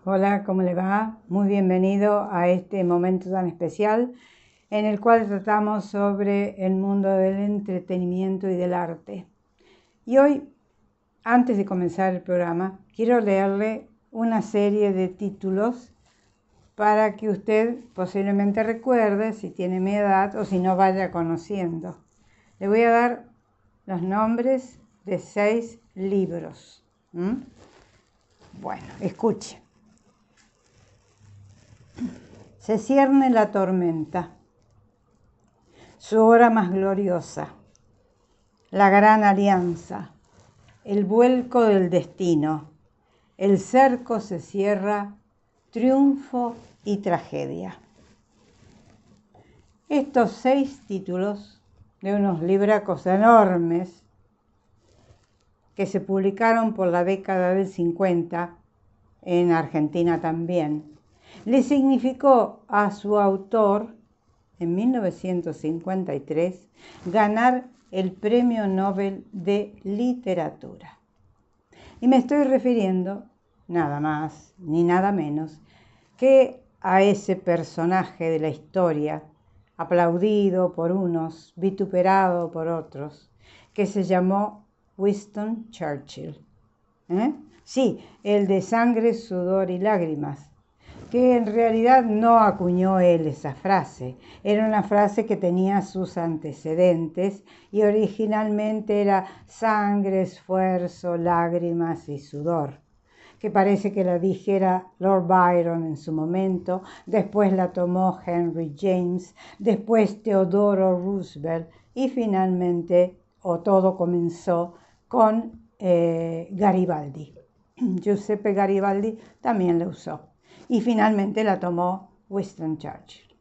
Hola, ¿cómo le va? Muy bienvenido a este momento tan especial en el cual tratamos sobre el mundo del entretenimiento y del arte. Y hoy, antes de comenzar el programa, quiero leerle una serie de títulos para que usted posiblemente recuerde si tiene mi edad o si no vaya conociendo. Le voy a dar los nombres de 6 libros. Bueno, escuche. Se cierne la tormenta, su hora más gloriosa, la gran alianza, el vuelco del destino, el cerco se cierra, triunfo y tragedia. Estos 6 títulos de unos libracos enormes que se publicaron por la década del 50, en Argentina también, le significó a su autor, en 1953, ganar el Premio Nobel de Literatura. Y me estoy refiriendo, nada más ni nada menos, que a ese personaje de la historia, aplaudido por unos, vituperado por otros, que se llamó Winston Churchill. Sí, el de sangre, sudor y lágrimas, que en realidad no acuñó él esa frase. Era una frase que tenía sus antecedentes y originalmente era sangre, esfuerzo, lágrimas y sudor, que parece que la dijera Lord Byron en su momento, después la tomó Henry James, después Theodore Roosevelt y finalmente, todo comenzó con Garibaldi. Giuseppe Garibaldi también la usó. Y finalmente la tomó Winston Churchill.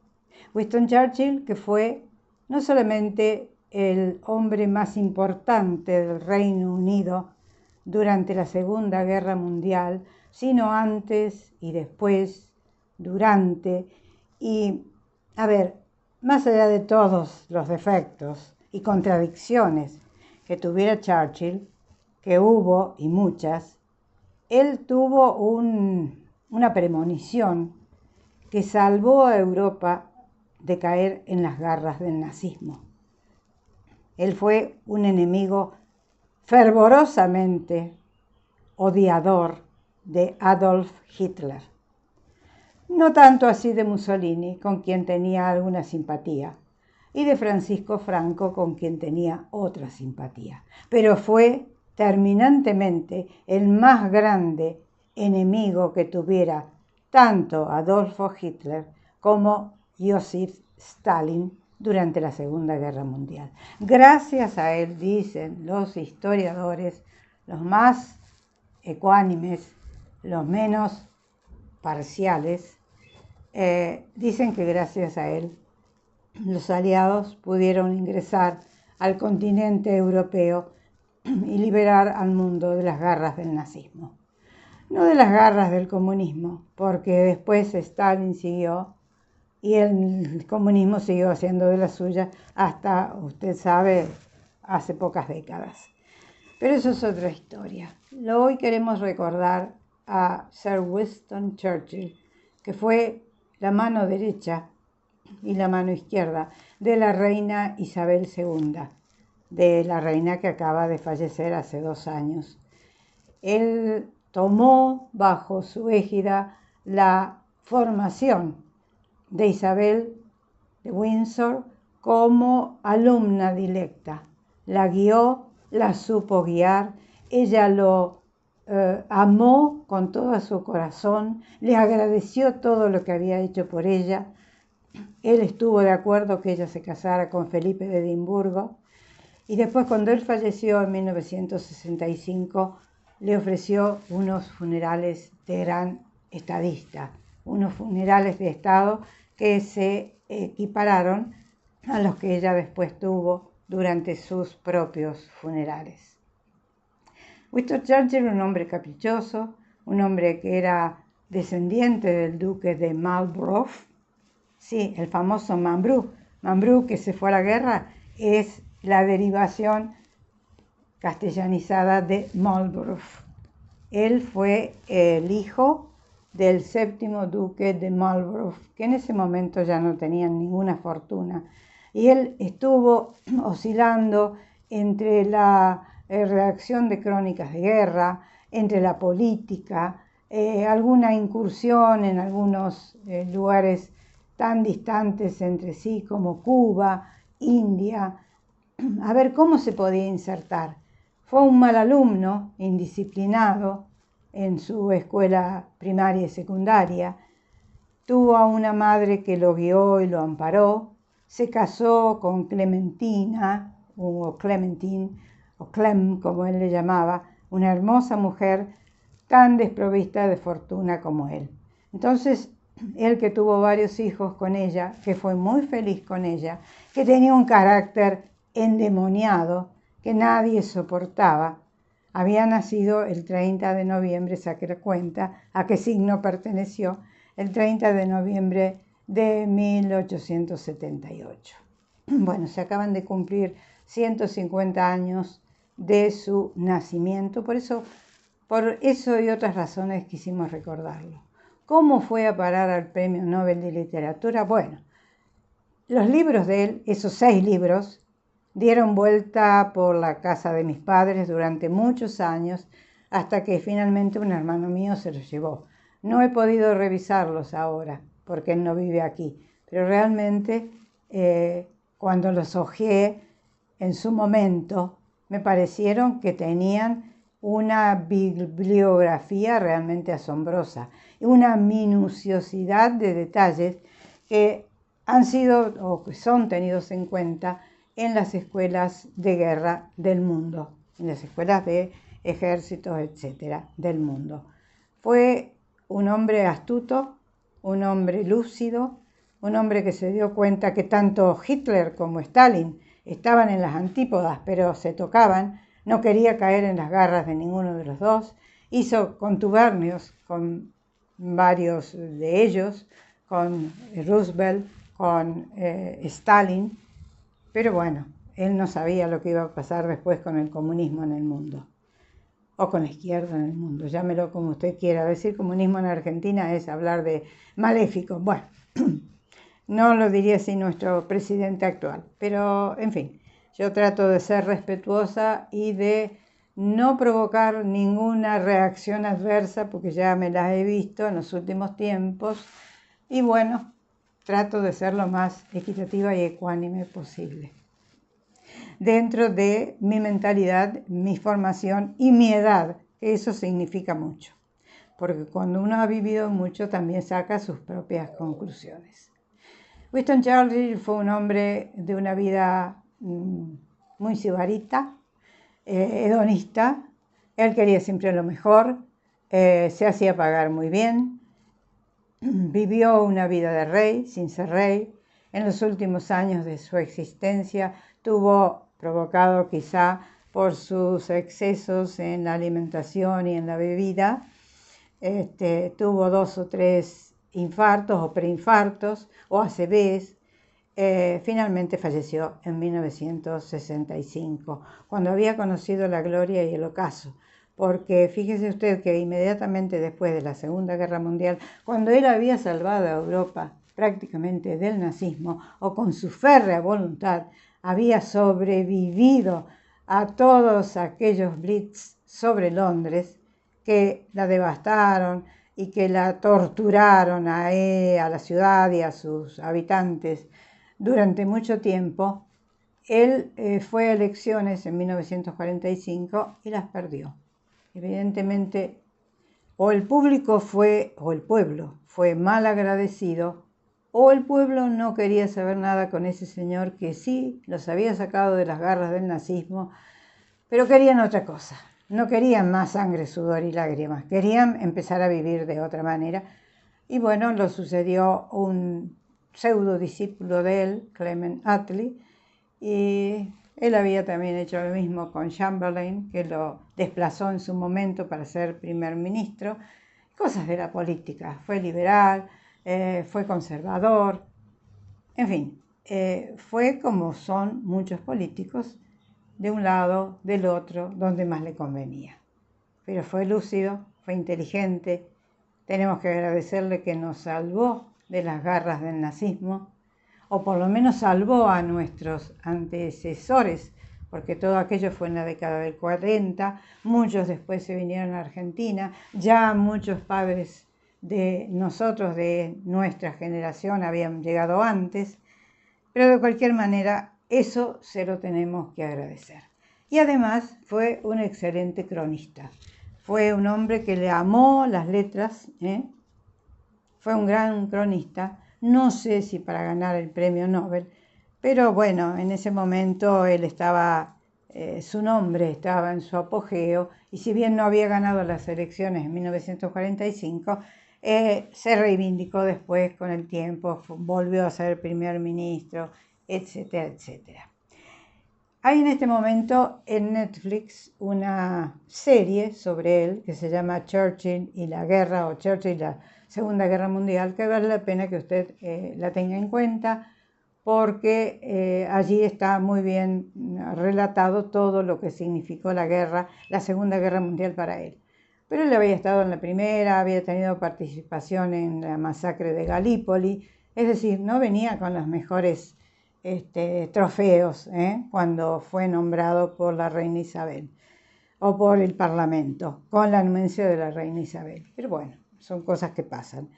Winston Churchill, que fue no solamente el hombre más importante del Reino Unido durante la Segunda Guerra Mundial, sino antes y después, durante, y, más allá de todos los defectos y contradicciones que tuviera Churchill, que hubo y muchas, él tuvo una premonición que salvó a Europa de caer en las garras del nazismo. Él fue un enemigo fervorosamente odiador de Adolf Hitler. No tanto así de Mussolini, con quien tenía alguna simpatía, y de Francisco Franco, con quien tenía otra simpatía, pero fue terminantemente el más grande enemigo que tuviera tanto Adolfo Hitler como Joseph Stalin durante la Segunda Guerra Mundial. Gracias a él, dicen los historiadores, los más ecuánimes, los menos parciales, dicen que gracias a él los aliados pudieron ingresar al continente europeo y liberar al mundo de las garras del nazismo. No de las garras del comunismo, porque después Stalin siguió y el comunismo siguió haciendo de la suya hasta, usted sabe, hace pocas décadas. Pero eso es otra historia. Hoy queremos recordar a Sir Winston Churchill, que fue la mano derecha y la mano izquierda de la reina Isabel II, de la reina que acaba de fallecer hace 2 años. Él tomó bajo su égida la formación de Isabel de Windsor como alumna directa. La guió, la supo guiar, ella lo amó con todo su corazón, le agradeció todo lo que había hecho por ella. Él estuvo de acuerdo que ella se casara con Felipe de Edimburgo y después, cuando él falleció en 1965, le ofreció unos funerales de gran estadista, unos funerales de Estado que se equipararon a los que ella después tuvo durante sus propios funerales. Winston Churchill era un hombre caprichoso, un hombre que era descendiente del duque de Marlborough. Sí, el famoso Mambrú. Mambrú, que se fue a la guerra, es la derivación castellanizada de Marlborough. Él fue el hijo del séptimo duque de Marlborough, que en ese momento ya no tenían ninguna fortuna. Y él estuvo oscilando entre la redacción de crónicas de guerra, entre la política, alguna incursión en algunos lugares tan distantes entre sí como Cuba, India, a ver cómo se podía insertar. Fue un mal alumno, indisciplinado en su escuela primaria y secundaria. Tuvo a una madre que lo guió y lo amparó. Se casó con Clementina, o Clementine, o Clem, como él le llamaba, una hermosa mujer tan desprovista de fortuna como él. Entonces, él que tuvo varios hijos con ella, que fue muy feliz con ella, que tenía un carácter endemoniado que nadie soportaba, había nacido el 30 de noviembre, saqué la cuenta a qué signo perteneció, el 30 de noviembre de 1878. Bueno, se acaban de cumplir 150 años de su nacimiento, por eso y otras razones quisimos recordarlo. ¿Cómo fue a parar al Premio Nobel de Literatura? Bueno, los libros de él, esos 6 libros, dieron vuelta por la casa de mis padres durante muchos años, hasta que finalmente un hermano mío se los llevó. No he podido revisarlos ahora, porque él no vive aquí, pero realmente cuando los hojeé en su momento, me parecieron que tenían una bibliografía realmente asombrosa y una minuciosidad de detalles que han sido o que son tenidos en cuenta en las escuelas de guerra del mundo, en las escuelas de ejércitos, etcétera, del mundo. Fue un hombre astuto, un hombre lúcido, un hombre que se dio cuenta que tanto Hitler como Stalin estaban en las antípodas, pero se tocaban, no quería caer en las garras de ninguno de los dos, hizo contubernios con varios de ellos, con Roosevelt, con Stalin, pero bueno, él no sabía lo que iba a pasar después con el comunismo en el mundo, o con la izquierda en el mundo, llámelo como usted quiera. Decir comunismo en Argentina es hablar de maléfico. Bueno, no lo diría así nuestro presidente actual, pero en fin, yo trato de ser respetuosa y de no provocar ninguna reacción adversa, porque ya me las he visto en los últimos tiempos, y bueno, trato de ser lo más equitativa y ecuánime posible, dentro de mi mentalidad, mi formación y mi edad, que eso significa mucho, porque cuando uno ha vivido mucho también saca sus propias conclusiones. Winston Churchill fue un hombre de una vida muy sibarita, hedonista. Él quería siempre lo mejor, se hacía pagar muy bien, vivió una vida de rey sin ser rey. En los últimos años de su existencia tuvo, provocado quizá por sus excesos en la alimentación y en la bebida, tuvo 2 o 3 infartos o preinfartos o ACVs. Finalmente falleció en 1965, cuando había conocido la gloria y el ocaso, porque fíjese usted que inmediatamente después de la Segunda Guerra Mundial, cuando él había salvado a Europa prácticamente del nazismo, o con su férrea voluntad había sobrevivido a todos aquellos blitz sobre Londres que la devastaron y que la torturaron a la ciudad y a sus habitantes durante mucho tiempo, él fue a elecciones en 1945 y las perdió. Evidentemente, o el público o el pueblo fue mal agradecido, o el pueblo no quería saber nada con ese señor que sí los había sacado de las garras del nazismo, pero querían otra cosa. No querían más sangre, sudor y lágrimas, querían empezar a vivir de otra manera. Y bueno, lo sucedió un pseudo discípulo de él, Clement Attlee, y él había también hecho lo mismo con Chamberlain, que lo desplazó en su momento para ser primer ministro. Cosas de la política, fue liberal, fue conservador, en fin, fue como son muchos políticos, de un lado, del otro, donde más le convenía. Pero fue lúcido, fue inteligente, tenemos que agradecerle que nos salvó de las garras del nazismo, o por lo menos salvó a nuestros antecesores, porque todo aquello fue en la década del 40, muchos después se vinieron a Argentina, ya muchos padres de nosotros, de nuestra generación, habían llegado antes, pero de cualquier manera eso se lo tenemos que agradecer. Y además fue un excelente cronista, fue un hombre que le amó las letras, fue un gran cronista, no sé si para ganar el premio Nobel, pero bueno, en ese momento él estaba, su nombre estaba en su apogeo, y si bien no había ganado las elecciones en 1945, se reivindicó después con el tiempo, volvió a ser primer ministro, etcétera, etcétera. Hay en este momento en Netflix una serie sobre él que se llama Churchill y la guerra, o Churchill y la Segunda Guerra Mundial, que vale la pena que usted la tenga en cuenta, porque allí está muy bien relatado todo lo que significó la guerra, la Segunda Guerra Mundial para él. Pero él había estado en la primera, había tenido participación en la masacre de Galípoli, es decir, no venía con los mejores trofeos cuando fue nombrado por la reina Isabel o por el Parlamento, con la anuencia de la reina Isabel. Pero bueno, son cosas que pasan.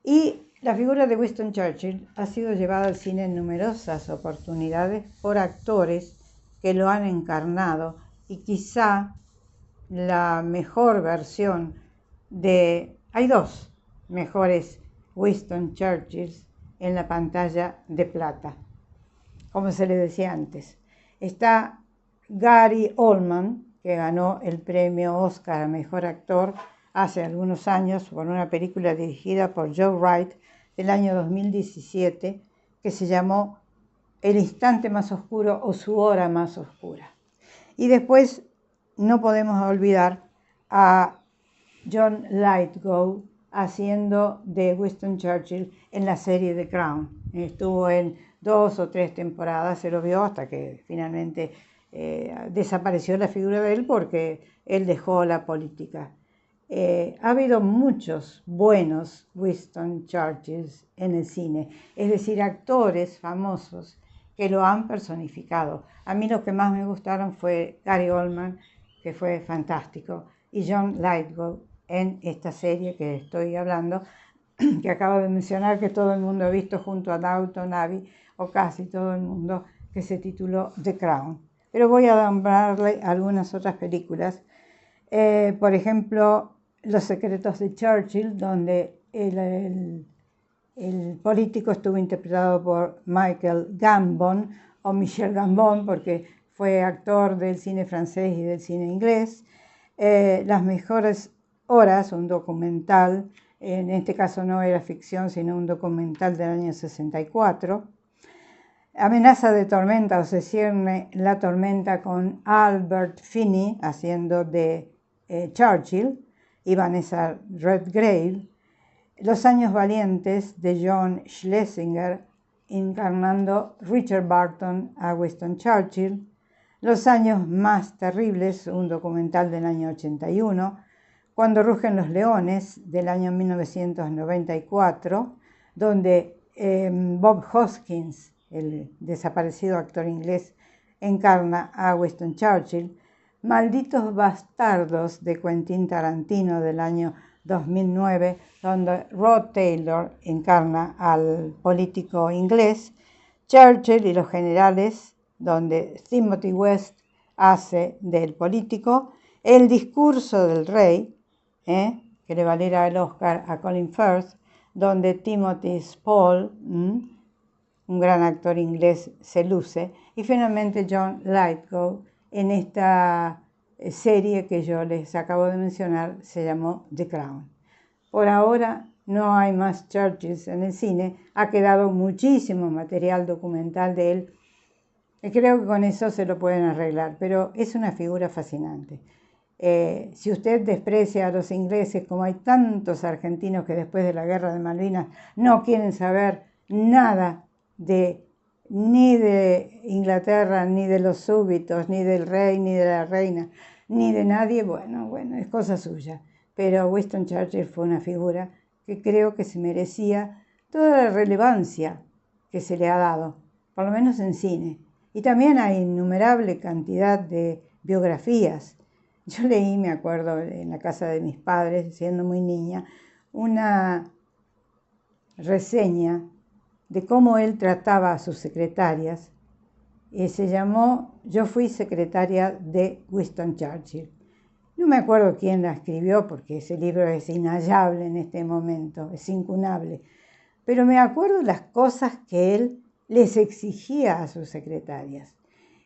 Y la figura de Winston Churchill ha sido llevada al cine en numerosas oportunidades por actores que lo han encarnado, y quizá la mejor versión hay dos mejores Winston Churchills en la pantalla de plata, como se le decía antes. Está Gary Oldman, que ganó el premio Oscar a Mejor Actor hace algunos años por una película dirigida por Joe Wright del año 2017, que se llamó El instante más oscuro o Su hora más oscura. Y después no podemos olvidar a John Lithgow haciendo de Winston Churchill en la serie The Crown. Estuvo en 2 o 3 temporadas, se lo vio hasta que finalmente desapareció la figura de él porque él dejó la política. Ha habido muchos buenos Winston Churchills en el cine, es decir, actores famosos que lo han personificado. A mí lo que más me gustaron fue Gary Oldman, que fue fantástico, y John Lithgow en esta serie que estoy hablando, que acabo de mencionar, que todo el mundo ha visto junto a Downton Abbey, o casi todo el mundo, que se tituló The Crown. Pero voy a nombrarle algunas otras películas. Por ejemplo, Los secretos de Churchill, donde el político estuvo interpretado por Michael Gambon, o Michel Gambon, porque fue actor del cine francés y del cine inglés. Las mejores horas, un documental, en este caso no era ficción, sino un documental del año 64. Amenaza de tormenta, o Se cierne la tormenta, con Albert Finney haciendo de Churchill y Vanessa Redgrave. Los años valientes, de John Schlesinger encarnando Richard Burton a Winston Churchill. Los años más terribles, un documental del año 81. Cuando rugen los leones, del año 1994, donde Bob Hoskins, el desaparecido actor inglés, encarna a Winston Churchill. Malditos bastardos, de Quentin Tarantino, del año 2009, donde Rod Taylor encarna al político inglés. Churchill y los generales, donde Timothy West hace del político. El discurso del rey, que le valiera el Oscar a Colin Firth, donde Timothy Spall, un gran actor inglés, se luce. Y finalmente John Lithgow en esta serie que yo les acabo de mencionar, se llamó The Crown. Por ahora no hay más Churchills en el cine, ha quedado muchísimo material documental de él, y creo que con eso se lo pueden arreglar, pero es una figura fascinante. Si usted desprecia a los ingleses, como hay tantos argentinos que después de la guerra de Malvinas no quieren saber nada ni de Inglaterra, ni de los súbditos, ni del rey, ni de la reina, ni de nadie, bueno, es cosa suya. pero Winston Churchill fue una figura que creo que se merecía toda la relevancia que se le ha dado, por lo menos en cine. Y también hay innumerable cantidad de biografías. Yo leí, me acuerdo, en la casa de mis padres, siendo muy niña, una reseña de cómo él trataba a sus secretarias. Se llamó Yo fui secretaria de Winston Churchill. No me acuerdo quién la escribió porque ese libro es inhallable en este momento, es incunable. Pero me acuerdo las cosas que él les exigía a sus secretarias.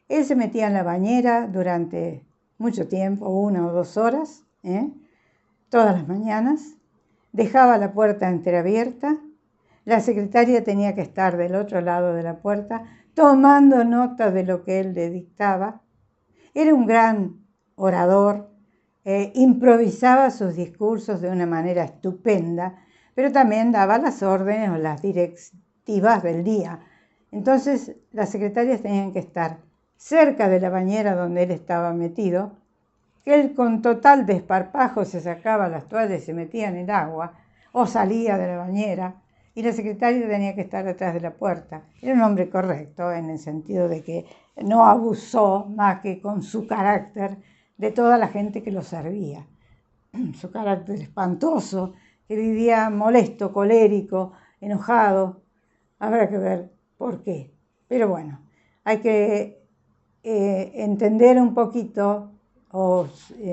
Él se metía en la bañera durante mucho tiempo, 1 o 2 horas, todas las mañanas, dejaba la puerta entreabierta, la secretaria tenía que estar del otro lado de la puerta tomando nota de lo que él le dictaba. Era un gran orador, improvisaba sus discursos de una manera estupenda, pero también daba las órdenes o las directivas del día. Entonces las secretarias tenían que estar cerca de la bañera donde él estaba metido, que él con total desparpajo se sacaba las toallas y se metía en el agua, o salía de la bañera, y la secretaria tenía que estar detrás de la puerta. Era un hombre correcto en el sentido de que no abusó más que con su carácter de toda la gente que lo servía. Su carácter espantoso, que vivía molesto, colérico, enojado. Habrá que ver por qué. Pero bueno, hay que entender un poquito o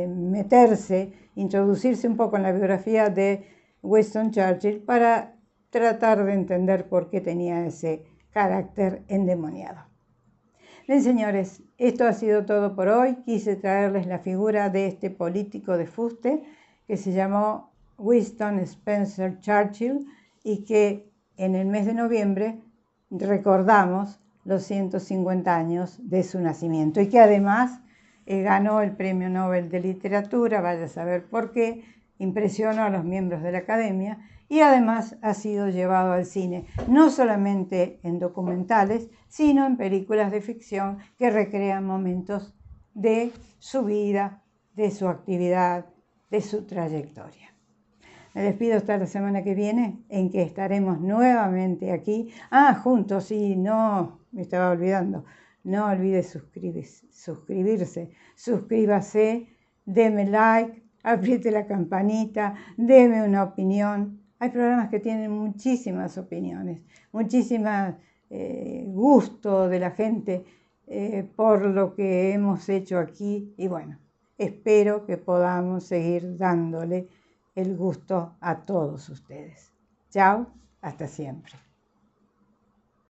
meterse, introducirse un poco en la biografía de Winston Churchill para tratar de entender por qué tenía ese carácter endemoniado. Bien, señores, esto ha sido todo por hoy. Quise traerles la figura de este político de fuste que se llamó Winston Spencer Churchill y que en el mes de noviembre recordamos los 150 años de su nacimiento y que además ganó el Premio Nobel de Literatura, vaya a saber por qué, impresionó a los miembros de la Academia y además ha sido llevado al cine, no solamente en documentales, sino en películas de ficción que recrean momentos de su vida, de su actividad, de su trayectoria. Me despido hasta la semana que viene, en que estaremos nuevamente aquí. Juntos, sí, no, me estaba olvidando. No olvide suscribirse, suscríbase, deme like, apriete la campanita, deme una opinión. Hay programas que tienen muchísimas opiniones, muchísimo gusto de la gente por lo que hemos hecho aquí. Y bueno, espero que podamos seguir dándole el gusto a todos ustedes. Chao, hasta siempre.